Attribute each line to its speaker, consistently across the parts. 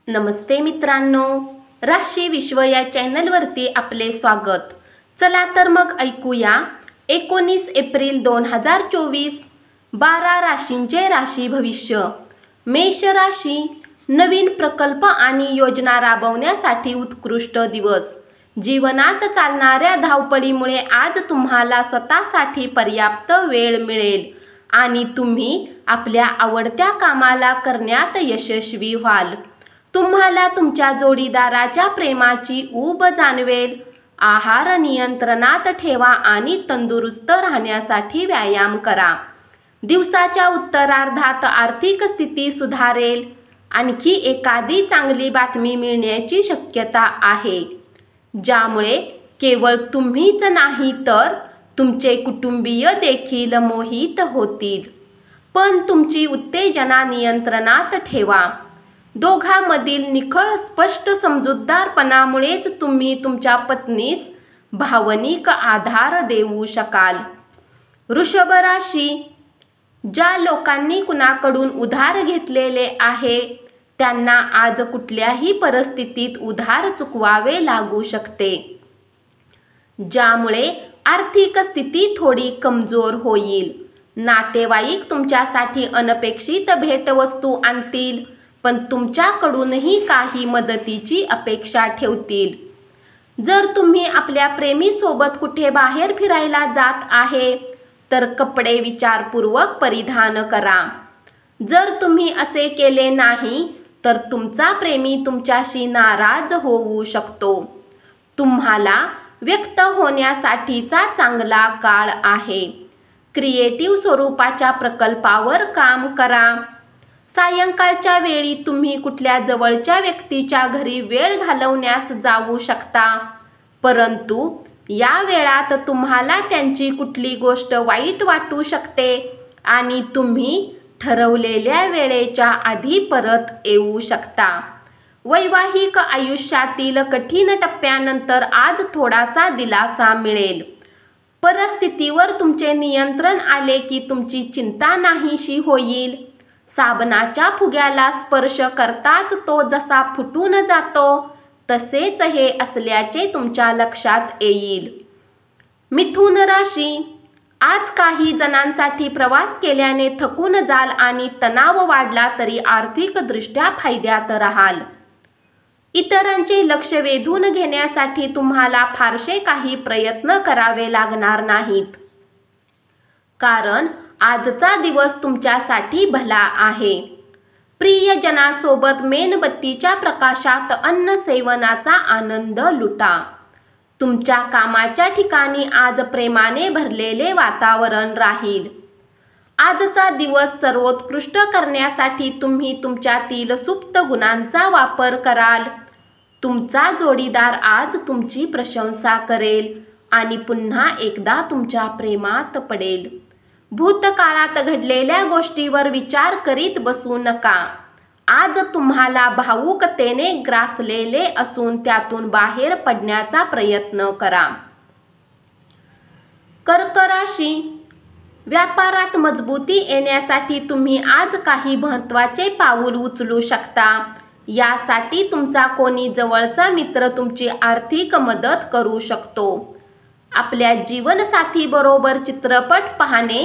Speaker 1: नमस्ते मित्रांनो, राशी विश्व या चॅनलवरती आपले स्वागत। चला तर मग ऐकूया 19 एप्रिल 2024 12 राशींचे राशी भविष्य। मेष राशी, नवीन प्रकल्प आणि योजना राबवण्यासाठी उत्कृष्ट दिवस। जीवनात चालणाऱ्या धावपळीमुळे आज तुम्हाला स्वतःसाठी पर्याप्त वेळ मिळेल आणि तुम्ही आपल्या आवडत्या कामाला करण्यात यशस्वी व्हाल। तुम्हाला तुमच्या जोडीदाराच्या प्रेमाची ऊब जाणवेल। आहार नियंत्रणात ठेवा आणि तंदुरुस्त राहण्यासाठी व्यायाम करा। दिवसाच्या उत्तरार्धात आर्थिक स्थिती सुधारेल। आणखी एखादी चांगली बातमी मिळण्याची शक्यता आहे, ज्यामुळे केवळ तुम्हीच नाही तर तुमचे कुटुंबीय देखील मोहित होतील। पण तुमची उत्तेजना नियंत्रणात ठेवा। दोघांमधील निखळ स्पष्ट समजूतदारपणामुळेच तुम्ही तुमच्या पत्नीस भावनिक आधार देऊ शकाल। वृषभ राशी, ज्या लोकांनी कुणाकडून उधार घेतलेले आहे त्यांना आज कुठल्याही परिस्थितीत उधार चुकवावे लागू शकते, ज्यामुळे आर्थिक स्थिती थोडी कमजोर होईल। नातेवाईक तुमच्यासाठी अनपेक्षित भेटवस्तू आणतील, पण तुमच्याकडूनही काही मदतीची अपेक्षा ठेवतील। जर तुम्ही आपल्या प्रेमीसोबत कुठे बाहेर फिरायला जात आहे तर कपडे विचारपूर्वक परिधान करा। जर तुम्ही असे केले नाही तर तुमचा प्रेमी तुमच्याशी नाराज होऊ शकतो। तुम्हाला व्यक्त होण्यासाठीचा चांगला काळ आहे। क्रिएटिव्ह स्वरूपाच्या प्रकल्पावर काम करा। सायंकाळच्या वेळी तुम्ही कुठल्या जवळच्या व्यक्तीच्या घरी वेळ घालवण्यास जाऊ शकता, परंतु या वेळात तुम्हाला त्यांची कुठली गोष्ट वाईट वाटू शकते आणि तुम्ही ठरवलेल्या वेळेच्या आधी परत येऊ शकता। वैवाहिक आयुष्यातील कठीण टप्प्यानंतर आज थोडासा दिलासा मिळेल। परिस्थितीवर तुमचे नियंत्रण आले की तुमची चिंता नाहीशी होईल। साबणाच्या फुग्याला स्पर्श करताच तो जसा फुटून जातो तसेच हे असल्याचे तुमच्या लक्षात येईल। मिथुन राशी, आज काही जणांसाठी प्रवास केल्याने थकून जाल आणि तणाव वाढला तरी आर्थिकदृष्ट्या फायद्यात राहाल। इतरांचे लक्ष वेधून घेण्यासाठी तुम्हाला फारसे काही प्रयत्न करावे लागणार नाहीत, कारण आजचा दिवस तुमच्यासाठी भला आहे। प्रियजनासोबत मेणबत्तीच्या प्रकाशात अन्न सेवनाचा आनंद लुटा। तुमच्या कामाच्या ठिकाणी आज प्रेमाने भरलेले वातावरण राहील। आजचा दिवस सर्वोत्कृष्ट करण्यासाठी तुम्ही तुमच्यातील सुप्त गुणांचा वापर कराल। तुमचा जोडीदार आज तुमची प्रशंसा करेल आणि पुन्हा एकदा तुमच्या प्रेमात पडेल। भूतकाळात घडलेल्या गोष्टीवर विचार करीत बसू नका। आज तुम्हाला भावुकतेने ग्रासलेले असून त्यातून बाहेर पडण्याचा प्रयत्न करा। कर्क राशी, व्यापारात मजबूती येण्यासाठी तुम्ही आज काही महत्त्वाचे पाऊल उचलू शकता। यासाठी तुमचा कोणी जवळचा मित्र तुमची आर्थिक मदत करू शकतो। आपल्या जीवनसाथीबरोबर चित्रपट पाहणे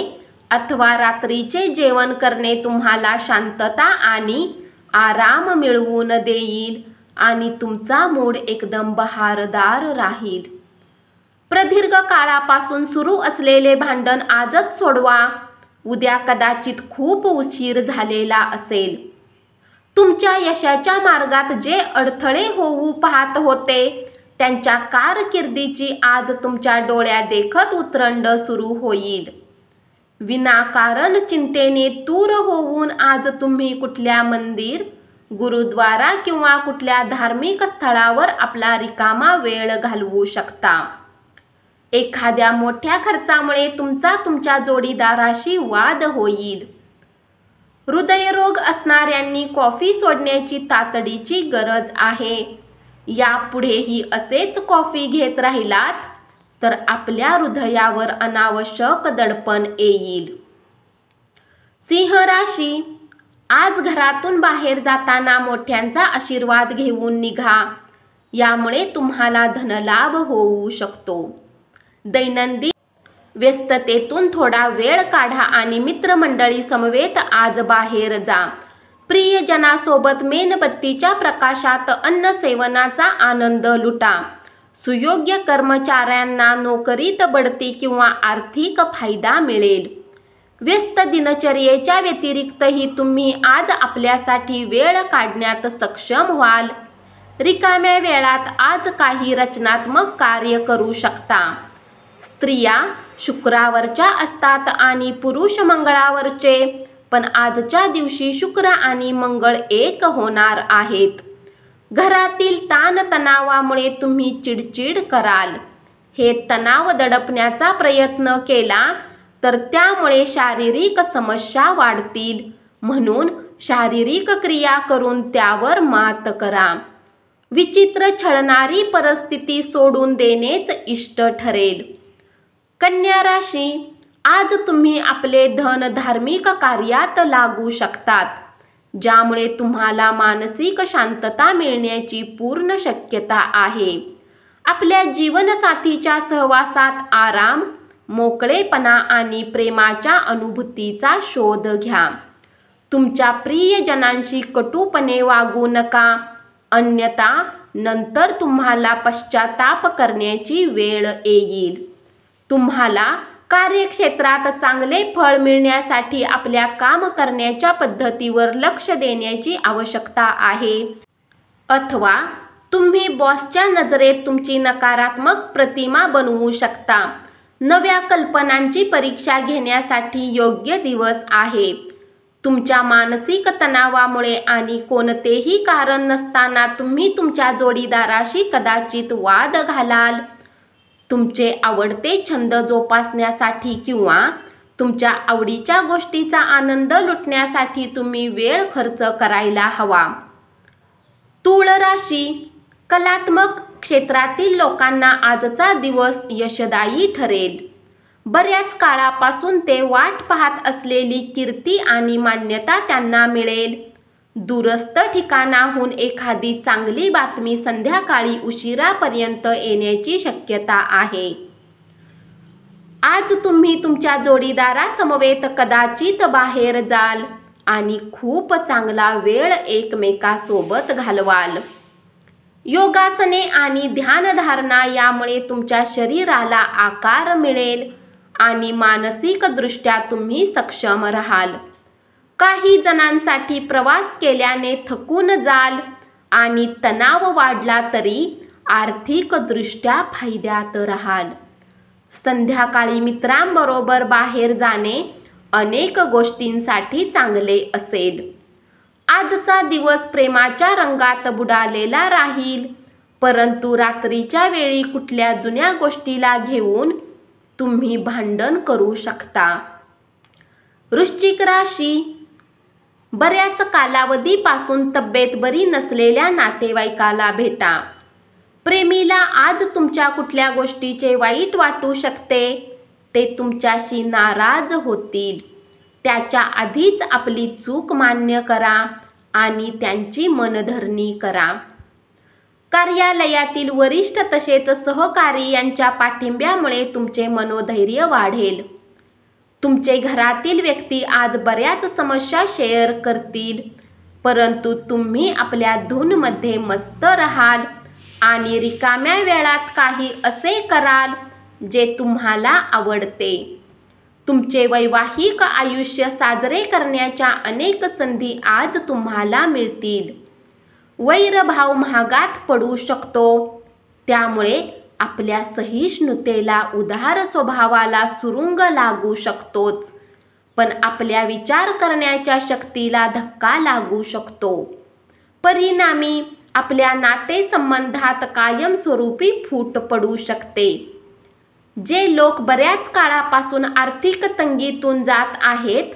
Speaker 1: अथवा रात्रीचे जेवण करणे तुम्हाला शांतता आणि आराम मिळवून देईल आणि तुमचा मूड एकदम बहारदार राहील। प्रदीर्घ काळापासून सुरू असलेले भांडण आजच सोडवा। उद्या कदाचित खूप उशीर झालेला असेल। तुमच्या यशाच्या मार्गात जे अडथळे होऊ पाहत होते त्यांच्या कारकिर्दीची आज तुमच्या डोळ्यादेखत उतरंड सुरू होईल। विनाकारण चिंतेने तूर होऊन आज तुम्ही कुठल्या मंदिर, गुरुद्वारा किंवा कुठल्या धार्मिक स्थळावर आपला रिकामा वेळ घालवू शकता। एखाद्या मोठ्या खर्चामुळे तुमच्या जोडीदाराशी वाद होईल। हृदयरोग असणाऱ्यांनी कॉफी सोडण्याची तातडीची गरज आहे। यापुढेही असेच कॉफी घेत राहिलात तर आपल्या हृदयावर अनावश्यक दडपण येईल। सिंह राशी, आज घरातून बाहेर जाताना मोठ्यांचा आशीर्वाद घेऊन निघा, यामुळे तुम्हाला धनलाभ होऊ शकतो. दैनंदिन व्यस्ततेतून थोडा वेळ काढा आणि मित्रमंडळी समवेत आज बाहेर जा. प्रियजनासोबत मेणबत्तीच्या प्रकाशात अन्न सेवनाचा आनंद लुटा. सुयोग्य कर्मचाऱ्यांना नोकरीत बढती किंवा आर्थिक फायदा मिळेल. व्यस्त दिनचर्येच्या व्यतिरिक्तही तुम्ही आज आपल्यासाठी वेळ काढण्यात सक्षम व्हाल. रिकाम्या वेळात आज काही रचनात्मक कार्य करू शकता. स्त्रिया शुक्रावरच्या असतात आणि पुरुष मंगळावरचे, पण आजच्या दिवशी शुक्र आणि मंगळ एक होणार आहेत. घरातील ताणतणावामुळे तुम्ही चिडचिड कराल. हे तणाव दडपण्याचा प्रयत्न केला तर त्यामुळे शारीरिक समस्या वाढतील, म्हणून शारीरिक क्रिया करून त्यावर मात करा. विचित्र छळणारी परिस्थिती सोडून देणेच इष्ट ठरेल. कन्या राशी, आज तुम्ही आपले धन धार्मिक कार्यात लागू शकतात, ज्यामुळे तुम्हाला मानसिक शांतता मिळण्याची पूर्ण शक्यता आहे. आपल्या जीवनसाथीच्या सहवासात आराम, मोकळेपणा आणि प्रेमाच्या अनुभूतीचा शोध घ्या. तुमच्या प्रियजनांशी कटुपणे वागू नका, अन्यथा नंतर तुम्हाला पश्चाताप करण्याची वेळ येईल. तुम्हाला कार्यक्षेत्रात चांगले फळ मिळण्यासाठी आपल्या काम करण्याच्या पद्धतीवर लक्ष देण्याची आवश्यकता आहे, अथवा तुम्ही बॉसच्या नजरेत तुमची नकारात्मक प्रतिमा बनवू शकता. नव्या कल्पनांची परीक्षा घेण्यासाठी योग्य दिवस आहे. तुमच्या मानसिक तणावामुळे आणि कोणतेही कारण नसताना तुम्ही तुमच्या जोडीदाराशी कदाचित वाद घालाल. तुमचे आवडते छंद जोपासण्यासाठी किंवा तुमच्या आवडीच्या गोष्टीचा आनंद लुटण्यासाठी तुम्ही वेळ खर्च करायला हवा. तूळ राशी, कलात्मक क्षेत्रातील लोकांना आजचा दिवस यशदायी ठरेल. बऱ्याच काळापासून ते वाट पाहत असलेली कीर्ती आणि मान्यता त्यांना मिळेल. दूरस्थ ठिकाणाहून एखादी चांगली बातमी संध्याकाळी उशिरापर्यंत येण्याची शक्यता आहे. आज तुम्ही तुमच्या जोडीदारासमवेत कदाचित बाहेर जाल आणि खूप चांगला वेळ एकमेकांसोबत घालवाल. योगासने आणि ध्यानधारणा यामुळे तुमच्या शरीराला आकार मिळेल आणि मानसिकदृष्ट्या तुम्ही सक्षम राहाल. काही जणांसाठी प्रवास केल्याने थकून जाल आणि तणाव वाढला तरी आर्थिकदृष्ट्या फायद्यात राहाल. संध्याकाळी मित्रांबरोबर बाहेर जाणे अनेक गोष्टींसाठी चांगले असेल. आजचा दिवस प्रेमाच्या रंगात बुडालेला राहील, परंतु रात्रीच्या वेळी कुठल्या जुन्या गोष्टीला घेऊन तुम्ही भांडण करू शकता. वृश्चिक राशी, बऱ्याच कालावधीपासून तब्येत बरी नसलेल्या नातेवाईकाला भेटा. प्रेमीला आज तुमच्या कुठल्या गोष्टीचे वाईट वाटू शकते. ते तुमच्याशी नाराज होतील. त्याच्या आधीच आपली चूक मान्य करा आणि त्यांची मनधरणी करा. कार्यालयातील वरिष्ठ तसेच सहकारी यांच्या पाठिंब्यामुळे तुमचे मनोधैर्य वाढेल. तुमचे घरातील व्यक्ती आज बऱ्याच समस्या शेअर करतील, परंतु तुम्ही आपल्या धूनमध्ये मस्त राहाल आणि रिकाम्या वेळात काही असे कराल जे तुम्हाला आवडते. तुमचे वैवाहिक आयुष्य साजरे करण्याच्या अनेक संधी आज तुम्हाला मिळतील. वैरभाव महागात पडू शकतो, त्यामुळे आपल्या सहिष्णुतेला, उदार स्वभावाला सुरुंग लागू शकतोच, पण आपल्या विचार करण्याच्या शक्तीला धक्का लागू शकतो. परिणामी आपल्या नातेसंबंधात कायमस्वरूपी फूट पडू शकते. जे लोक बऱ्याच काळापासून आर्थिक तंगीतून जात आहेत,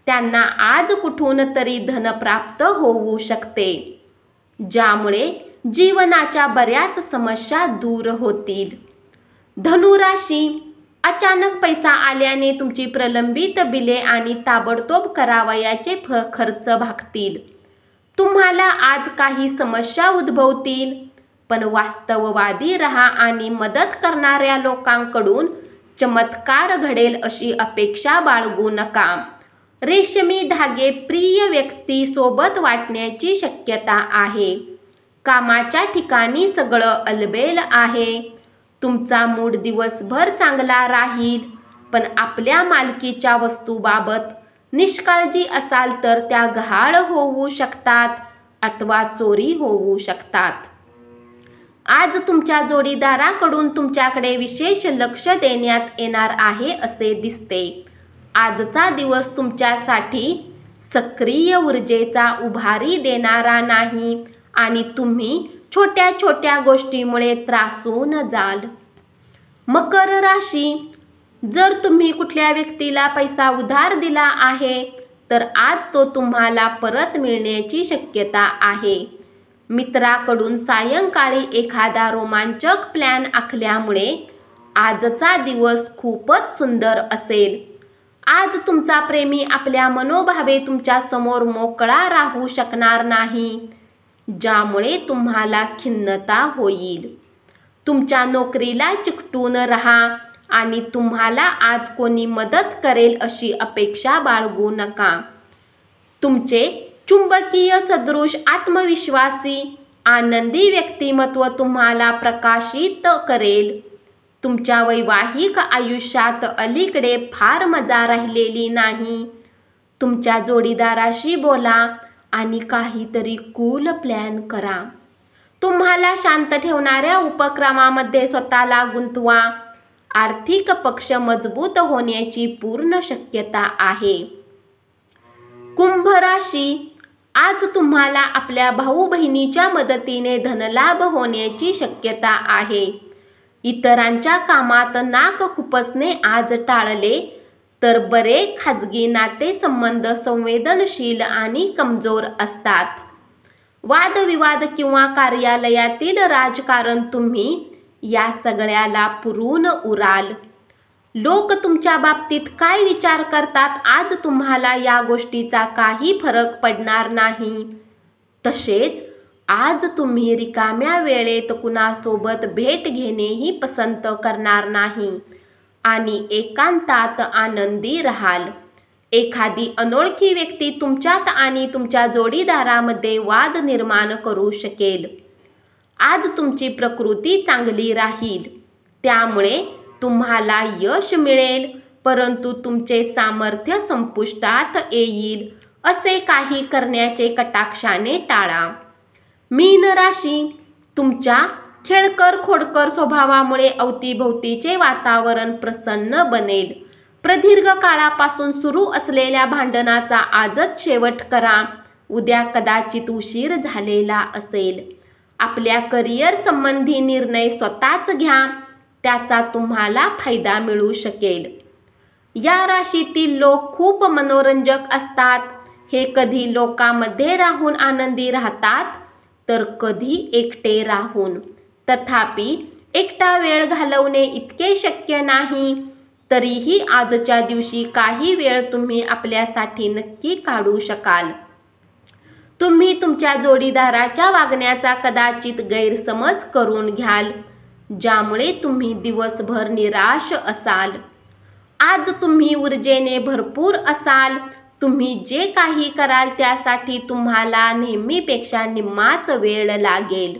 Speaker 1: त्यांना आज कुठून तरी धन प्राप्त होऊ शकते, ज्यामुळे जीवनाच्या बऱ्याच समस्या दूर होतील. धनुराशी, अचानक पैसा आल्याने तुमची प्रलंबित बिले आणि ताबडतोब करावयाचे खर्च भागतील. तुम्हाला आज काही समस्या उद्भवतील, पण वास्तववादी राहा आणि मदत करणाऱ्या लोकांकडून चमत्कार घडेल अशी अपेक्षा बाळगू नका. रेशमी धागे प्रिय व्यक्ती सोबत वाटण्याची शक्यता आहे. कामाच्या ठिकाणी सगळं अलबेल आहे. तुमचा मूड दिवसभर चांगला राहील, पण आपल्या मालकीच्या वस्तूबाबत निष्काळजी असाल तर त्या गहाळ होऊ शकतात अथवा चोरी होऊ शकतात. आज तुमच्या जोडीदाराकडून तुमच्याकडे विशेष लक्ष देण्यात येणार आहे असे दिसते. आजचा दिवस तुमच्यासाठी सक्रिय ऊर्जेचा उभारी देणारा नाही आणि तुम्ही छोट्या छोट्या गोष्टीमुळे त्रासून जाल. मकर राशी, जर तुम्ही कुठल्या व्यक्तीला पैसा उधार दिला आहे तर आज तो तुम्हाला परत मिळण्याची शक्यता आहे. मित्राकडून सायंकाळी एखादा रोमांचक प्लॅन आखल्यामुळे आजचा दिवस खूपच सुंदर असेल. आज तुमचा प्रेमी आपल्या मनोभावे तुमच्या समोर मोकळा राहू शकणार नाही, ज्यामुळे तुम्हाला खिन्नता होईल. तुमच्या नोकरीला चिकटून राहा आणि तुम्हाला आज कोणी मदत करेल अशी अपेक्षा बाळगू नका. तुमचे चुंबकीय सदृश आत्मविश्वासी आनंदी व्यक्तिमत्व तुम्हाला प्रकाशित करेल. तुमच्या वैवाहिक आयुष्यात अलीकडे फार मजा राहिलेली नाही. तुमच्या जोडीदाराशी बोला आणि काहीतरी कूल प्लॅन करा. तुम्हाला शांत ठेवणाऱ्या उपक्रमामध्ये स्वतःला गुंतवा. आर्थिक पक्ष मजबूत होण्याची पूर्ण शक्यता आहे. कुंभ राशी, आज तुम्हाला आपल्या भाऊ बहिणीच्या मदतीने धनलाभ होण्याची शक्यता आहे. इतरांच्या कामात नाक खुपसणे आज टाळले तर बरे. खाजगी नातेसंबंध संवेदनशील आणि कमजोर असतात. वादविवाद किंवा कार्यालयातील राजकारण तुम्ही या सगळ्याला पुरून उराल. लोक तुमच्या बाबतीत काय विचार करतात आज तुम्हाला या गोष्टीचा काही फरक पडणार नाही. तसेच आज तुम्ही रिकाम्या वेळेत कुणासोबत भेट घेणेही पसंत करणार नाही आणि एकांतात आनंदी राहाल. एखादी अनोळखी व्यक्ती तुमच्यात आणि तुमच्या जोडीदारामध्ये वाद निर्माण करू शकेल. आज तुमची प्रकृती चांगली राहील, त्यामुळे तुम्हाला यश मिळेल, परंतु तुमचे सामर्थ्य संपुष्टात येईल. असे काही करण्याचे कटाक्षाने टाळा. मीन राशी, तुमच्या खेळकर खोडकर स्वभावामुळे अवतीभोवतीचे वातावरण प्रसन्न बनेल. प्रदीर्घ काळापासून सुरू असलेल्या भांडणाचा आजच शेवट करा. उद्या कदाचित उशीर झालेला असेल. आपल्या करिअर संबंधी निर्णय स्वतःच घ्या, त्याचा तुम्हाला फायदा मिळू शकेल. या राशीतील लोक खूप मनोरंजक असतात. हे कधी लोकांमध्ये राहून आनंदी राहतात तर कधी एकटे राहून. तथापि एकटा वेळ घालवणे इतके शक्य नाही. तरीही आजच्या दिवशी काही वेळ तुम्ही आपल्यासाठी नक्की काढू शकाल. तुम्ही तुमच्या जोडीदाराच्या वागण्याचा कदाचित गैरसमज करून घ्याल, ज्यामुळे तुम्ही दिवसभर निराश असाल. आज तुम्ही ऊर्जेने भरपूर असाल. तुम्ही जे काही कराल त्यासाठी तुम्हाला नेहमीपेक्षा निम्माच वेळ लागेल.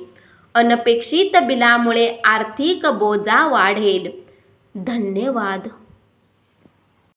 Speaker 1: अनपेक्षित बिलामुळे आर्थिक बोजा वाढेल. धन्यवाद.